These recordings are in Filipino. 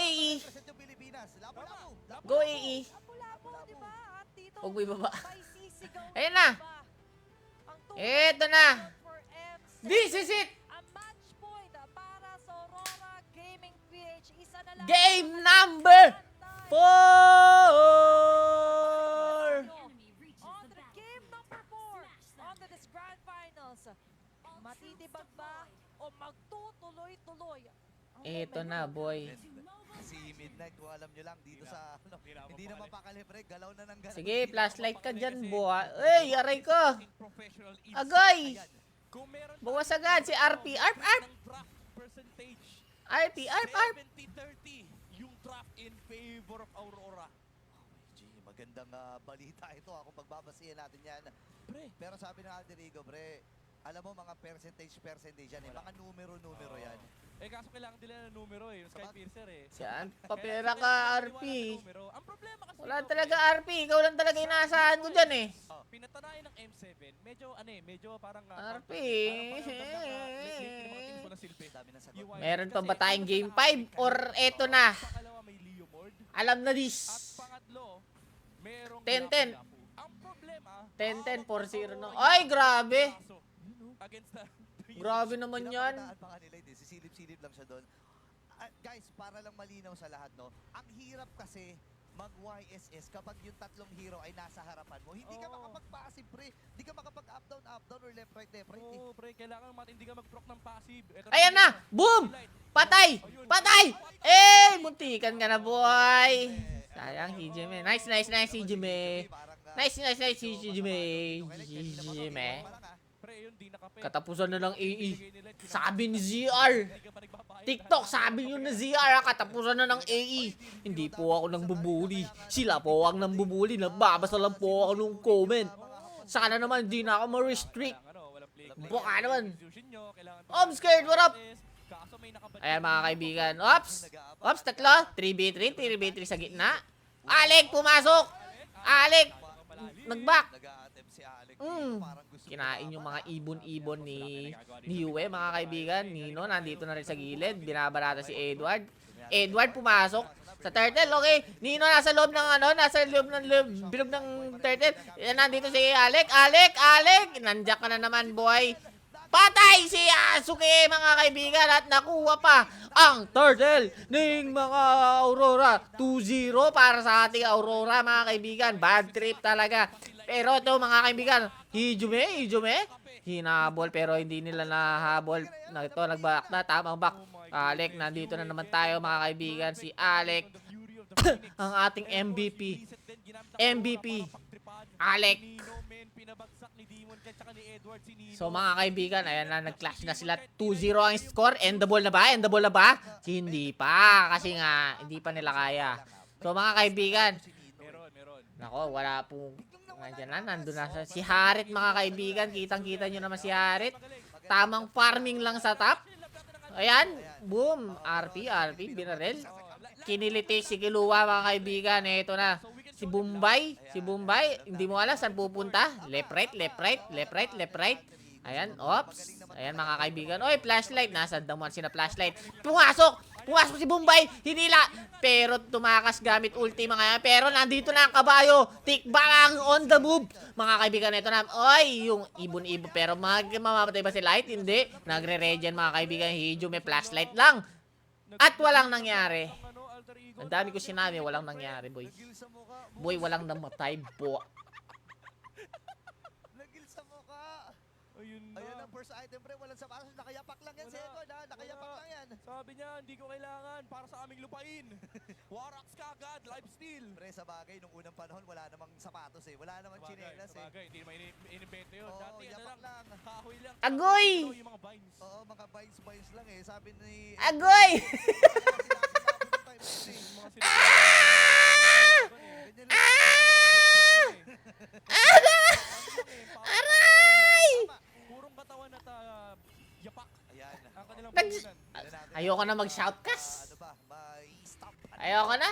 AE. Go AE. Huwag mo ibaba. Ayan na. Ito na. This is it. Game number 4. On the game number 4 on this grand finals. Matitibag ba o magtutuloy-tuloy? Ito na, boy. Si Midnight, kung alam nyo lang, dito sa, hindi na mapakalibre, galaw na ng galaw. Sige, flashlight ka dyan, boy. Ay, aray ko. Agay. Bawas agad si RP. Arp. RP. 70-30 yung draft in favor of Aurora. Magandang balita ito kung pagbabasihan natin yan. Pero sabi ng Alderigo, pre, alam mo mga percentage yan eh. Mga numero yan. Eh kaso kailangan nila ng numero eh, yung Skypiercer eh. Saan? Papera ka, RP. Ang problema kasi Wala talaga, RP. Ikaw lang talaga inaasahan ko dyan eh. pinatanayan ng M7, medyo parang RP. Meron pa ba tayong game 5? Or eto na? Pangalawa may Leo Mord. Alam na this. At pangatlo, merong 10-10. Lapu-Lapu. Ang problema, 10-10, 4-0 na. Ay, grabe. against the Grabe naman yan. Pinapataan pa kanila, hindi. Sisilip-silip lang siya doon. Guys, para lang malinaw sa lahat, no? Ang hirap kasi mag-YSS kapag yung tatlong hero ay nasa harapan mo. Hindi ka makapag-passive, pre. Hindi ka makapag-up down, or left, right. Oo, pre, kailangan hindi ka mag-proc ng passive. Ito Ayan na! Boom! Patay! Patay! Eh! Muntikan ka na, boy! Sayang, Hijime. Nice, Hijime. Nice, Hijime. Hijime. Katapusan na ng AE. Sabi ni ZR. TikTok, sabi nyo na ZR, katapusan na ng AE. Hindi po ako nang bubuli. Sila po ang nang bubuli. Nagbabasa lang po ako ng comment. Sana naman hindi na ako ma-restrict. Buka naman. I'm scared, what up? Ayan mga kaibigan. Ops, tatlo. 3v3 sa gitna. Alec, pumasok. Alec, nag-back. Kinain yung mga ibon-ibon ni Yue, mga kaibigan. Nino, nandito na rin sa gilid. Binabarata si Edward. Edward pumasok sa turtle, okay. Nino nasa loob ng nasa loob ng bilog ng turtle. Nandito si Alec. Nandiyan ka na naman, boy. Patay si Asuke, mga kaibigan, at nakuha pa ang turtle ng mga Aurora. 2-0 para sa ating Aurora, mga kaibigan. Bad trip talaga. Pero ito, mga kaibigan, Hijime, hinabol pero hindi nila nahabol. Ito, nag-back na, tamang back. Alec, nandito na naman tayo, mga kaibigan. Si Alec, ang ating MVP. Alec. So mga kaibigan, ayan na, nag-clash na sila. 2-0 ang score. Endable na ba? Hindi pa. Kasi nga, hindi pa nila kaya. So mga kaibigan, nako, wala pong nandiyan na, nandun na si Harit, mga kaibigan. Kitang-kita nyo naman si Harit. Tamang farming lang sa top. Ayan, boom. RP, binarel. Kiniliti si Kiluwa, mga kaibigan. Ito na. Si Bombay, hindi mo alam saan pupunta. Left, right. Ayan, ops. Ayan, mga kaibigan. Oy, flashlight. Nasa damuan sina flashlight. Pumasok si Bombay. Hinila. Pero tumakas gamit ulti, mga yan. Pero nandito na ang kabayo. Tikbang on the move. Mga kaibigan, ito na. Oy, yung ibon-ibon. Pero mamamatay ba si Light? Hindi. Nagre-regen, mga kaibigan. Hijo, may flashlight lang. At walang nangyari. Ang dami ko sinabi, walang nangyari, boy. Boy, walang namatay, po. Nagil sa mukha. Ayun ang first item, pre. Walang sapatos. Nakayapak lang yan si Edward, ha? Nakayapak lang yan. Sabi niya, hindi ko kailangan para sa aming lupain. Warax kagad, life steal. Pre, sa bagay, nung unang panahon, wala namang sapatos eh. Wala namang chinelas eh. Sabagay, hindi naman inimbento yun. Oo, Dati, yapak lang. kahoy lang. Agoy! Yung mga vines. Oo, mga vines lang eh. Sabi ni... Agoy! Aray! Purong katawan at yapak. Ayan. Ang kanilang Ayoko na mag-shoutcast. Ano ba? May stop. Ayoko na.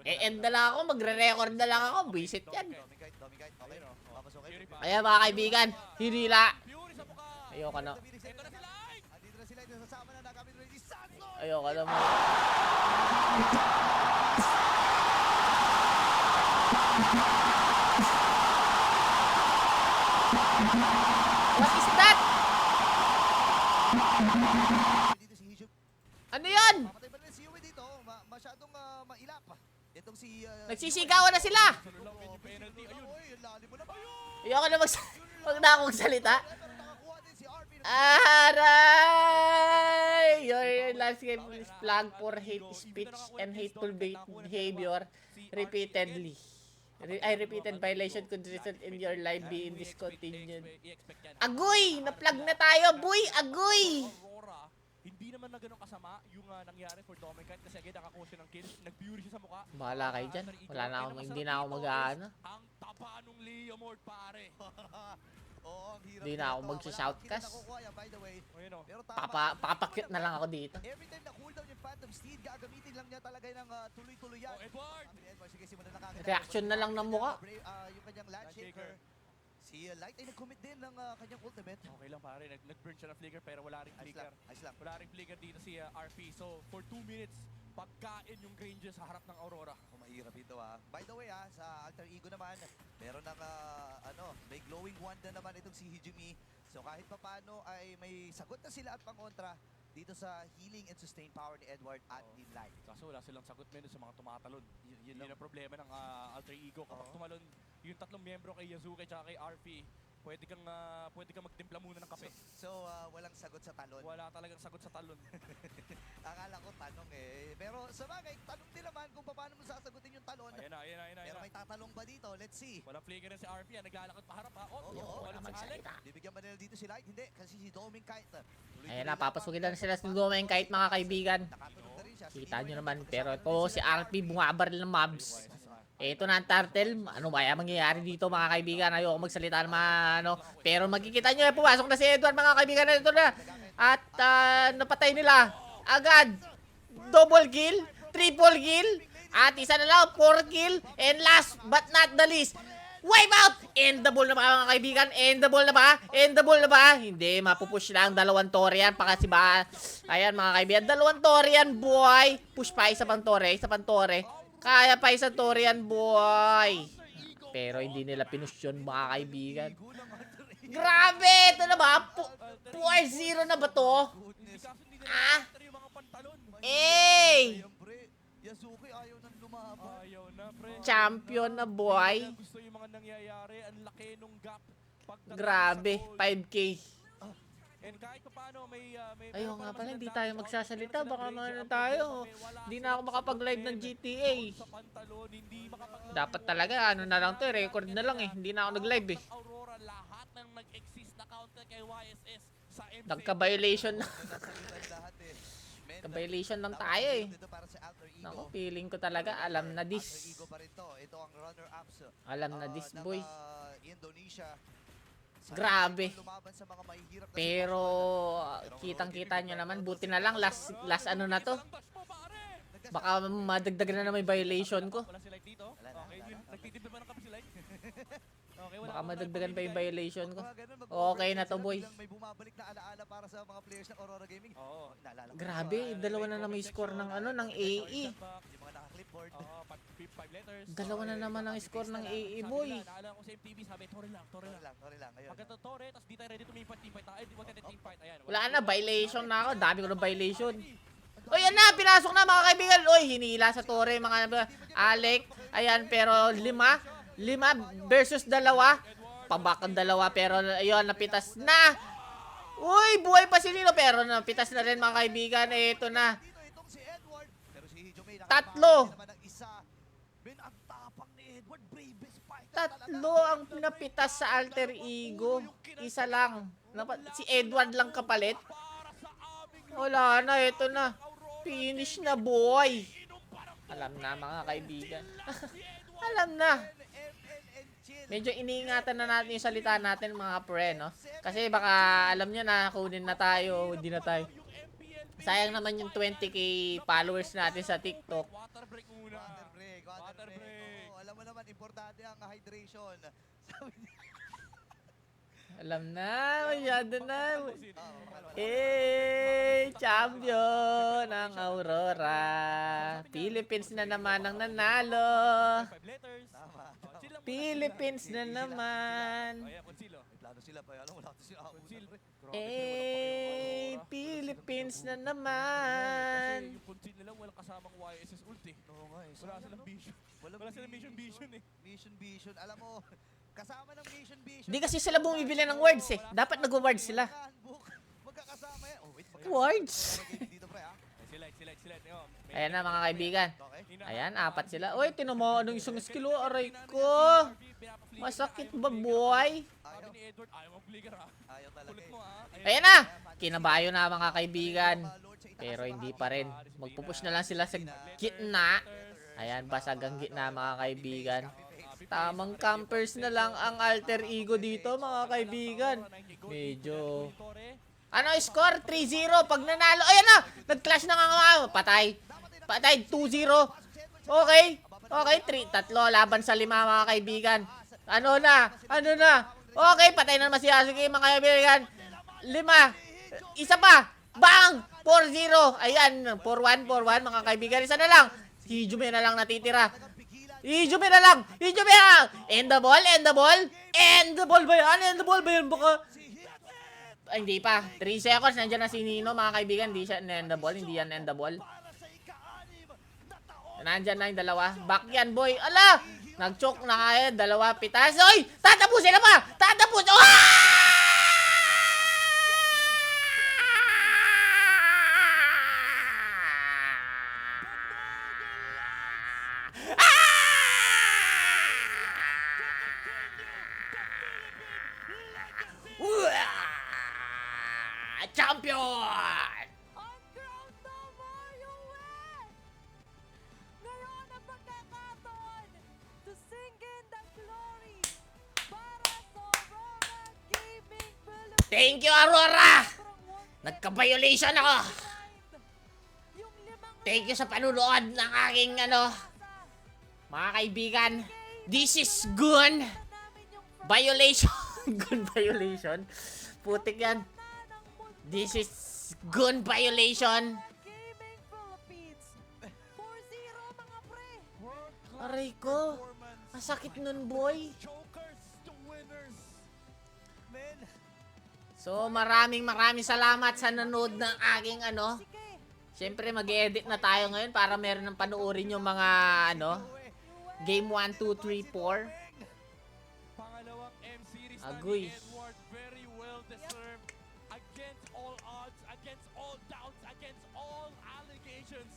E-end na lang ako. Magre-record na lang ako. Buisit yan. Domigate. Okay, no? Papasukin. Ayan, mga kaibigan. Hinila. Fury sa mukha. Ayoko na. Ito na si Light. Andito na sila. Nasasama na nagamit ready. Sanso! Ayoko na. What is that? Dito si Hijum. Ano yan? Pamatay ba rin si Yui dito? Masyadong mailap. Itong si... Nagsisigawan na sila. Sunod lang din yung penalty. Ayun. Uy, ang lalim mo na. Ayun! Ayoko na wag na akong salita. Pero nakakuha din si RP. Aray! Your last game is flagged for hate speech and hateful behavior repeatedly. Repeated violation could result in your life being discontinued. Agoy! Na-plug na tayo, boy! Agoy! Aurora, hindi naman na ganun kasama yung nangyari for Dominguez kasi agad nakakuha siya ng kills, nag-fury siya sa mukha. Bahala kayo dyan. Wala na ako, hindi na ako mag-ano. Ang taba nung Leomord, pare. Oo, ang hirap. Hindi na ako nito. magsha-shoutcast. Wala akong nakukuha yan, by the way. Ayun o. Pero tama. Papakyut na lang ako dito. Every time na cooldown yung Phantom Steed, gagamitin lang niya talaga ng tuloy-tuloy yan. Oh, Edward! Sabi ni Edward, sige, simulan na kagad. Reaction na lang ng mukha. Yung kanyang Landshaker. Si Light ay nag-commit din ng kanyang ultimate. Okay lang pare, nag-burn siya ng flicker pero wala ring Ayos flicker. lang, ayos lang. Wala ring flicker dito si RP. So, for 2 minutes, pagkain yung Rangers sa harap ng Aurora. Ako mahirap ito By the way sa Alter Ego naman, meron ng may glowing wand na naman itong si Hijumi. So kahit papano ay may sagot na sila at pangontra dito sa healing and sustain power ni Edward at ni Light. Kaso wala silang sagot men sa mga tumatalon. Yun lang. ang problema ng Alter Ego. Kapag tumalon yung tatlong miyembro kay Yasuke at kay RP, pwede kang magtimpla muna ng kape. So walang sagot sa talon. Wala talagang sagot sa talon. Akala ko tanong Pero sa bagay, tanong din naman kung paano mo sasagutin yung talon. Ayan na. Pero may tatalong ba dito? Let's see. Walang flicker na si RP, naglalakad paharap ha. Oo, Wala magsalita. Bibigyan ba nila dito si Light? Hindi, kasi si Doming Kite. Ayan na, papasukin na sila sa Domain kahit mga kaibigan. Nakatunog na rin siya. Kita nyo naman. Pero ito, si RP bumabaril ng mobs. Ito na ang turtle. Ano ba yung mangyayari dito mga kaibigan? Ayoko magsalita ng mga ano. Pero magkikita nyo, pumasok na si Edward mga kaibigan. Ito na. At napatay nila. Agad. Double kill. Triple kill. At isa na lang, 4 kill. And last but not the least, wipe out! Endable na ba mga kaibigan? Endable na ba? Endable na ba? Hindi, mapupush lang. Dalawang tore yan. Pakasi ba? Ayan mga kaibigan. Dalawang tore yan, boy. Push pa, isa pang tore. Isa pang tore. Kaya pa isang tore yan, boy. Pero hindi nila pinush yun, mga kaibigan. Grabe! Ito na ba? 4-0 na ba to? Ah! Yung mga pantalon. Eh! Siyempre, Yasuke ayaw nang lumaban. Ayaw na, pre. Champion na, boy. Gusto yung mga nangyayari, ang laki nung gap. Pagdating Grabe, sa goal. 5K. And kahit pa paano may Ayun meron nga pa pala, naman hindi silang tayo dance, magsasalita. meron Baka silang maano Ranger, tayo. ang problema, wala Hindi na silang ako makapag-live ng supplement, GTA. sa pantalon, hindi makapaglaro. Dapat talaga, ano na lang to, record na lang eh. Hindi na ako nag-live eh. Aurora, lahat ng nag-exist na counter kay YSS sa MC. Nagka-violation na. Nasalitan lahat Nagka-violation lang tayo eh. Dito para sa Alter Ego. Naku, feeling ko talaga, alam na Alter this. Ego pa rin to. Ito ang runner-ups. Alam na this, ng, boy. Indonesia. Grabe. Lumaban sa mga mahihirap na Pero, sitwasyon. kitang-kita nyo naman, buti na lang, last ano na to. Walang touch mo, pare! Baka madagdagan na may violation ko. Wala si Light dito? Wala na, Okay, wala na. nagtitipid ba ng kape si Light? Okay, wala Baka akong madagdagan pa yung nabibigay. violation ko. Mga ganun, Okay na to, sila, boy. biglang may bumabalik na alaala para sa mga players ng Aurora Gaming. Oo. Naalala ko. Grabe, dalawa na naman yung score ng ano, ng AE. Yung mga naka-clipboard. Oo, 5 letters. Dalawa na naman ang score ng AE, boy. Naalala ko sa MTV, sabi, Tore lang. Tore lang. Ayun. Pagka Tore, tapos di tayo ready to team fight. Ay, di wag natin team fight. Ayan. Wala na, violation na ako. Dami ko na violation. O yan na, pinasok na mga kaibigan. Oy, hinila sa tore mga Alec. Ayan, pero 5 versus 2. Pabak ang 2, pero ayun, napitas na. Uy, buhay pa si Lilo, pero napitas na rin mga kaibigan. Ito na. Dito itong si Edward. Pero si Hijome Tatlo. naman ng isa. Ben, ang tapang ni Edward. Bravest fighter 3 ang napitas sa Alter Ego. Isa lang. Si Edward lang kapalit. Wala na, ito na. Finish na, boy. Alam na mga kaibigan. Alam na. Medyo iniingatan na natin yung salita natin mga pre, no? Kasi baka alam niya na kunin na tayo, hindi na tayo. Sayang naman yung 20k followers natin sa TikTok. Water break muna. Water break. Oo, alam mo naman, importante ang hydration. Sabi niya. Alam na, masyado na. Wala. Eh, champion ng Aurora. Pili Philippines na naman ang nanalo. 5 letters. Tama. Oh, chill lang muna. Philippines na naman. Ayan, Consilo. May plano sila pa. Alam, wala kasi ako. Consil. Eh, Philippines na naman. Kasi yung Consil nila walang kasamang YSS ult eh. Oo nga eh. Wala silang vision. Wala silang mission eh. Mission. Alam mo, kasama ng mission. Di kasi sila bumibili ng words eh. Dapat nag-words sila. Magkakasama yan. Oh, wait. Words? Dito pre, ha? Sila. Ayan na mga kaibigan. Okay. Ayan, 4 sila. Uy, tinamaan ng isang skill. Oh, aray ko. Masakit ba, boy? Sabi ni Edward, ayaw mong flicker ha. Ayaw talaga Kulit eh. mo ha. Ayan na. Kinabayo na mga kaibigan. Pero hindi pa rin. Magpupush na lang sila sa gitna. Ayan, basag ang gitna mga kaibigan. Tamang campers na lang ang alter ego dito mga kaibigan. Medyo... Ano score? 3-0. Pag nanalo. Ayan na. Nag-clash na nga. Patay. 2-0. Okay. 3 laban sa 5 mga kaibigan. Ano na? Okay, patay na naman si Yasuke mga kaibigan. 5. Isa pa. Bang! 4-0. Ayan, 4-1 mga kaibigan. Isa na lang. Si Hijume na lang natitira. Hijume na lang. End the ball. End the ball ba yan? Baka... Ay, hindi pa. 3 seconds. Nandiyan na si Nino mga kaibigan. Hindi siya end the ball. Hindi yan end the ball. Nandiyan na yung dalawa. Back yan, boy. Ala! Nag-choke na kaya. 2 pitas. Oy! Tatapusin na pa! Champion! On ground number, you win! Ngayon ang pagkakataon to sing in the glory para sa Aurora Gaming Philippines. Thank you, Aurora! Sobrang wanted Nagka-violation ako! grind. Yung 5 Thank you sa panunood ng aking mga kaibigan. This is Gun na namin yung Violation. Gun Violation. Putik yan. This is Gun Violation. Gaming Philippines. 4-0 mga pre. Aray ko. Masakit nun, boy. Chokers to winners. Men, So, maraming salamat sa nanood ng aking Sige. Siyempre, mag-edit na tayo ngayon para meron ng panoorin yung mga Game 1, 2, 3, 4. Pangalawang M-Series na Agoy. ni Edward. Very well deserved. Against all odds, against all doubts, against all allegations.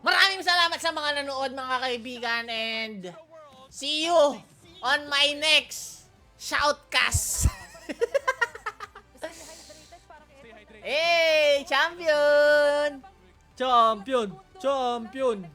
Maraming salamat sa mga nanood mga kaibigan and The world see you on my next shoutcast. Stay hydrated para kay stay hydrated. Hey, champion! Champion!